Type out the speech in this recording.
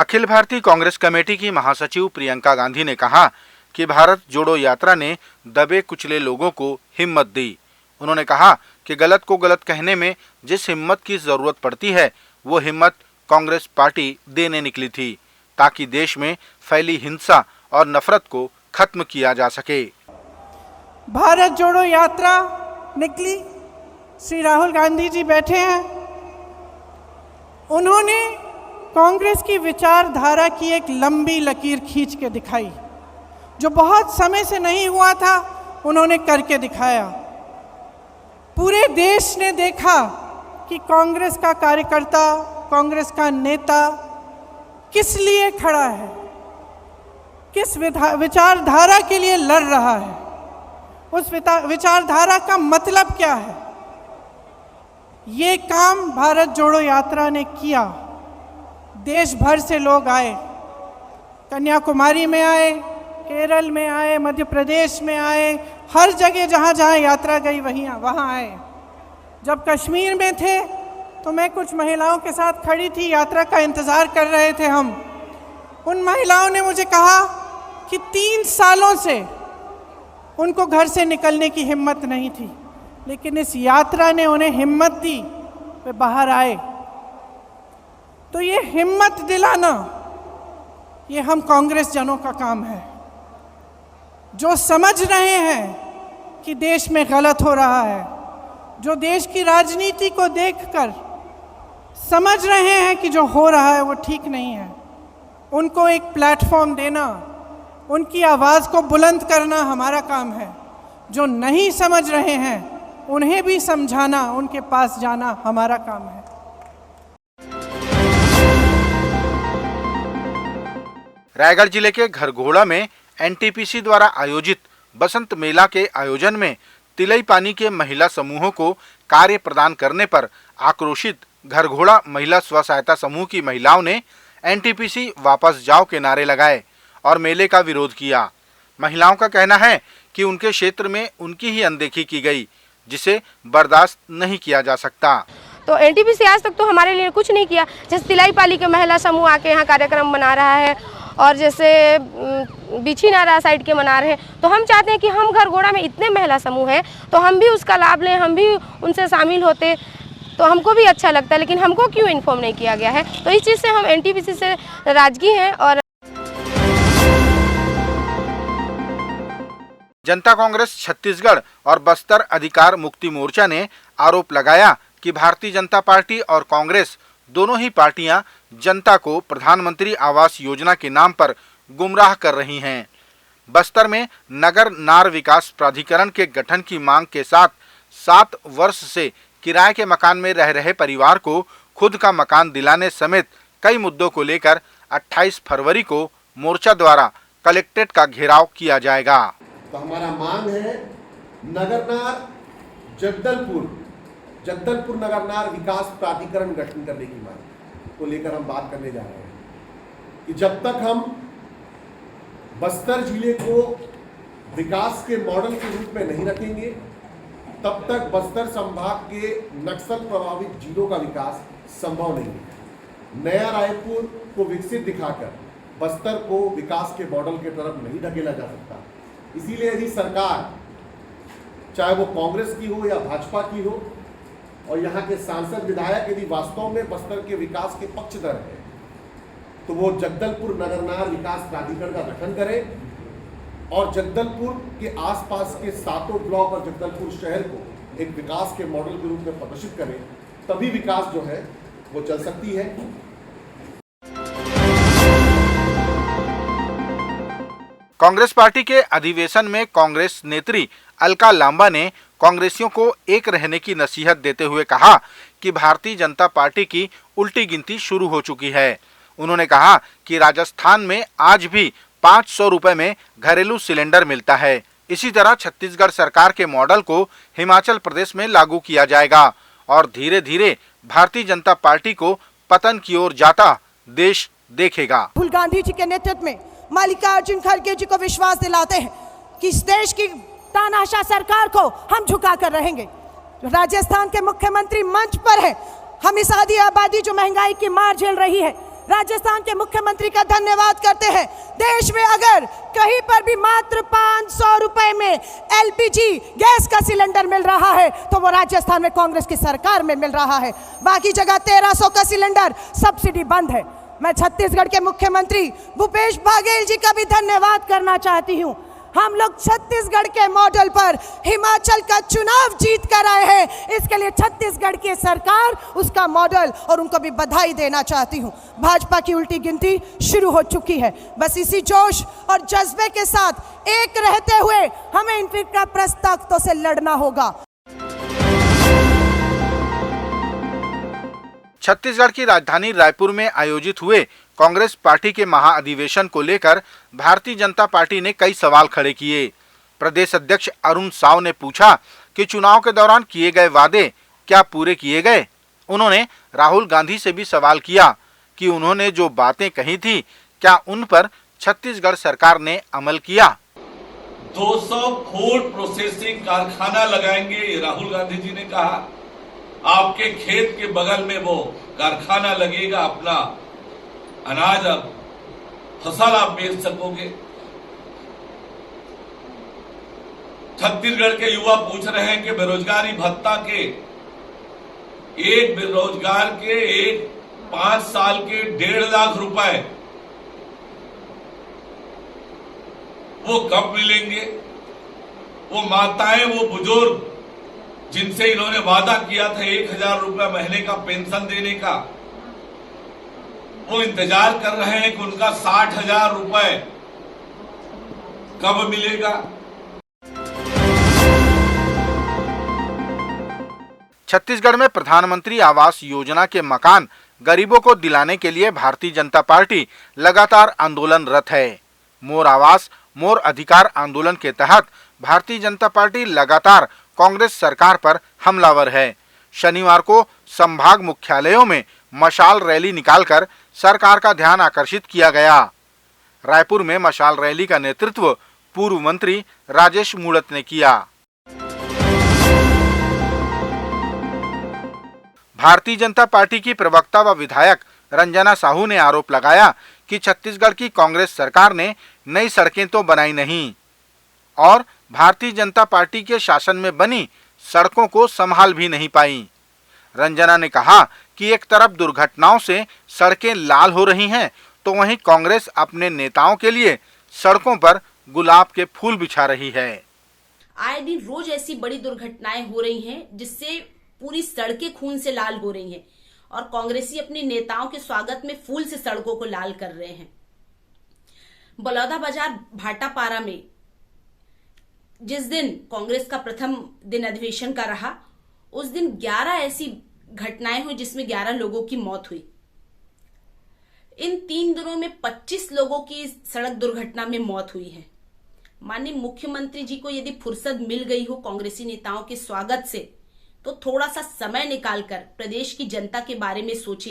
Akhil Bharatiya Congress committee की महासचिव प्रियंका गांधी ने कहा कि भारत जोड़ो यात्रा ने दबे कुचले लोगों को हिम्मत दी। उन्होंने कहा कि गलत को गलत कहने में जिस हिम्मत की जरूरत पड़ती है वो हिम्मत कांग्रेस पार्टी देने निकली थी ताकि देश में फैली हिंसा और नफरत को खत्म किया जा सके। भारत जोड़ो यात्रा निकली, श्री राहुल गांधी जी बैठे हैं, उन्होंने कांग्रेस की विचारधारा की एक लंबी लकीर खींच के दिखाई। जो बहुत समय से नहीं हुआ था उन्होंने करके दिखाया। पूरे देश ने देखा कि कांग्रेस का कार्यकर्ता, कांग्रेस का नेता किस लिए खड़ा है, किस विचारधारा के लिए लड़ रहा है, उस विचारधारा का मतलब क्या है। ये काम भारत जोड़ो यात्रा ने किया। देश भर से लोग आए, कन्याकुमारी में आए, केरल में आए, मध्य प्रदेश में आए, हर जगह जहाँ जहाँ यात्रा गई वहाँ आए। जब कश्मीर में थे तो मैं कुछ महिलाओं के साथ खड़ी थी, यात्रा का इंतज़ार कर रहे थे हम। उन महिलाओं ने मुझे कहा कि 3 सालों से उनको घर से निकलने की हिम्मत नहीं थी, लेकिन इस यात्रा ने उन्हें हिम्मत दी, वे बाहर आए। तो ये हिम्मत दिलाना, ये हम कांग्रेस जनों का काम है, जो समझ रहे हैं कि देश में गलत हो रहा है, जो देश की राजनीति को देखकर समझ रहे हैं कि जो हो रहा है वो ठीक नहीं है, उनको एक प्लेटफॉर्म देना, उनकी आवाज़ को बुलंद करना हमारा काम है। जो नहीं समझ रहे हैं उन्हें भी समझाना, उनके पास जाना हमारा काम है। रायगढ़ जिले के घरघोड़ा में एनटीपीसी द्वारा आयोजित बसंत मेला के आयोजन में तिलई पानी के महिला समूहों को कार्य प्रदान करने पर आक्रोशित घरघोड़ा महिला स्व सहायता समूह की महिलाओं ने एनटीपीसी वापस जाओ के नारे लगाए और मेले का विरोध किया। महिलाओं का कहना है कि उनके क्षेत्र में उनकी ही अनदेखी की गई, जिसे बर्दाश्त नहीं किया जा सकता। तो एनटीपीसी आज तक तो हमारे लिए कुछ नहीं किया। जैसे तिलई पाली के महिला समूह आके यहाँ कार्यक्रम मना रहा है और जैसे बिछी नारा साइड के मना रहे हैं, तो हम चाहते हैं कि हम घरघोड़ा में इतने महिला समूह हैं तो हम भी उसका लाभ लें, हम भी उनसे शामिल होते तो हमको भी अच्छा लगता है, लेकिन हमको क्यों इन्फॉर्म नहीं किया गया है। तो इस चीज़ से हम एनटीपीसी से नाराजगी हैं। और जनता कांग्रेस छत्तीसगढ़ और बस्तर अधिकार मुक्ति मोर्चा ने आरोप लगाया कि भारतीय जनता पार्टी और कांग्रेस दोनों ही पार्टियां जनता को प्रधानमंत्री आवास योजना के नाम पर गुमराह कर रही हैं। बस्तर में नगर नार विकास प्राधिकरण के गठन की मांग के साथ 7 वर्ष से किराए के मकान में रह रहे परिवार को खुद का मकान दिलाने समेत कई मुद्दों को लेकर 28 फरवरी को मोर्चा द्वारा कलेक्ट्रेट का घेराव किया जाएगा। तो हमारा मांग है नगरनार जगदलपुर नगरनार विकास प्राधिकरण गठन करने की मांग को लेकर हम बात करने जा रहे हैं कि जब तक हम बस्तर जिले को विकास के मॉडल के रूप में नहीं रखेंगे तब तक बस्तर संभाग के नक्सल प्रभावित जिलों का विकास संभव नहीं है। नया रायपुर को विकसित दिखाकर बस्तर को विकास के मॉडल के तरफ नहीं ढकेला जा सकता। इसीलिए यदि सरकार, चाहे वो कांग्रेस की हो या भाजपा की हो, और यहाँ के सांसद विधायक यदि वास्तव में बस्तर के विकास के पक्षधर है तो वो जगदलपुर नगरनार विकास प्राधिकरण का गठन करें और जगदलपुर के आसपास के 7 ब्लॉक और जगदलपुर शहर को एक विकास के मॉडल के रूप में प्रदर्शित करें, तभी विकास जो है वो चल सकती है। कांग्रेस पार्टी के अधिवेशन में कांग्रेस नेत्री अलका लांबा ने कांग्रेसियों को एक रहने की नसीहत देते हुए कहा कि भारतीय जनता पार्टी की उल्टी गिनती शुरू हो चुकी है। उन्होंने कहा कि राजस्थान में आज भी 500 रुपए में घरेलू सिलेंडर मिलता है। इसी तरह छत्तीसगढ़ सरकार के मॉडल को हिमाचल प्रदेश में लागू किया जाएगा और धीरे धीरे भारतीय जनता पार्टी को पतन की ओर जाता देश देखेगा। राहुल गांधी जी के नेतृत्व में मल्लिकार्जुन खड़गे जी को विश्वास दिलाते हैं कि इस देश की तानाशाह सरकार को हम झुका कर रहेंगे। राजस्थान के मुख्यमंत्री मंच पर है, हम इस आधी आबादी जो महंगाई की मार झेल रही है, राजस्थान के मुख्यमंत्री का धन्यवाद करते हैं। देश में अगर कहीं पर भी मात्र 500 रुपए में एलपीजी गैस का सिलेंडर मिल रहा है तो वो राजस्थान में कांग्रेस की सरकार में मिल रहा है। बाकी जगह 1300 का सिलेंडर सब्सिडी बंद है। मैं छत्तीसगढ़ के मुख्यमंत्री भूपेश बघेल जी का भी धन्यवाद करना चाहती हूँ। हम लोग छत्तीसगढ़ के मॉडल पर हिमाचल का चुनाव जीत कर आए हैं। इसके लिए छत्तीसगढ़ की सरकार, उसका मॉडल और उनको भी बधाई देना चाहती हूं। भाजपा की उल्टी गिनती शुरू हो चुकी है। बस इसी जोश और जज्बे के साथ एक रहते हुए हमें इन फिरकाप्रस्त ताकतों से लड़ना होगा। छत्तीसगढ़ की राजधानी रायपुर में आयोजित हुए कांग्रेस पार्टी के महाअधिवेशन को लेकर भारतीय जनता पार्टी ने कई सवाल खड़े किए। प्रदेश अध्यक्ष अरुण साव ने पूछा कि चुनाव के दौरान किए गए वादे क्या पूरे किए गए। उन्होंने राहुल गांधी से भी सवाल किया कि उन्होंने जो बातें कही थी क्या उन पर छत्तीसगढ़ सरकार ने अमल किया। 200 फूड प्रोसेसिंग कारखाना लगाएंगे, ये राहुल गांधी जी ने कहा। आपके खेत के बगल में वो कारखाना लगेगा, अपना अनाज, अब फसल आप बेच सकोगे। छत्तीसगढ़ के युवा पूछ रहे हैं कि बेरोजगारी भत्ता के एक बेरोजगार के 5 साल के 1.5 लाख रुपए वो कब मिलेंगे। वो माताएं, वो बुजुर्ग जिनसे इन्होंने वादा किया था 1000 रुपया महीने का पेंशन देने का, वो इंतजार कर रहे हैं कि उनका 60,000 रुपए कब मिलेगा। छत्तीसगढ़ में प्रधानमंत्री आवास योजना के मकान गरीबों को दिलाने के लिए भारतीय जनता पार्टी लगातार आंदोलनरत है। मोर आवास मोर अधिकार आंदोलन के तहत भारतीय जनता पार्टी लगातार कांग्रेस सरकार पर हमलावर है। शनिवार को संभाग मुख्यालयों में मशाल रैली निकालकर सरकार का ध्यान आकर्षित किया गया। रायपुर में मशाल रैली का नेतृत्व पूर्व मंत्री राजेश मूणत ने किया। भारतीय जनता पार्टी की प्रवक्ता व विधायक रंजना साहू ने आरोप लगाया कि छत्तीसगढ़ की कांग्रेस सरकार ने नई सड़कें तो बनाई नहीं और भारतीय जनता पार्टी के शासन में बनी सड़कों को संभाल भी नहीं पाई। रंजना ने कहा कि एक तरफ दुर्घटनाओं से सड़कें लाल हो रही हैं तो वहीं कांग्रेस अपने नेताओं के लिए सड़कों पर गुलाब के फूल बिछा रही है। आए दिन रोज ऐसी बड़ी दुर्घटनाएं हो रही हैं जिससे पूरी सड़कें खून से लाल हो रही हैं और कांग्रेसी अपने नेताओं के स्वागत में फूल से सड़कों को लाल कर रहे हैं। बलौदाबाजार भाटापारा में जिस दिन कांग्रेस का प्रथम दिन अधिवेशन का रहा, उस दिन 11 ऐसी घटनाएं हुई जिसमें 11 लोगों की मौत हुई। इन 3 दिनों में 25 लोगों की सड़क दुर्घटना में मौत हुई है। माननीय मुख्यमंत्री जी को यदि फुर्सत मिल गई हो कांग्रेसी नेताओं के स्वागत से तो थोड़ा सा समय निकालकर प्रदेश की जनता के बारे में सोचे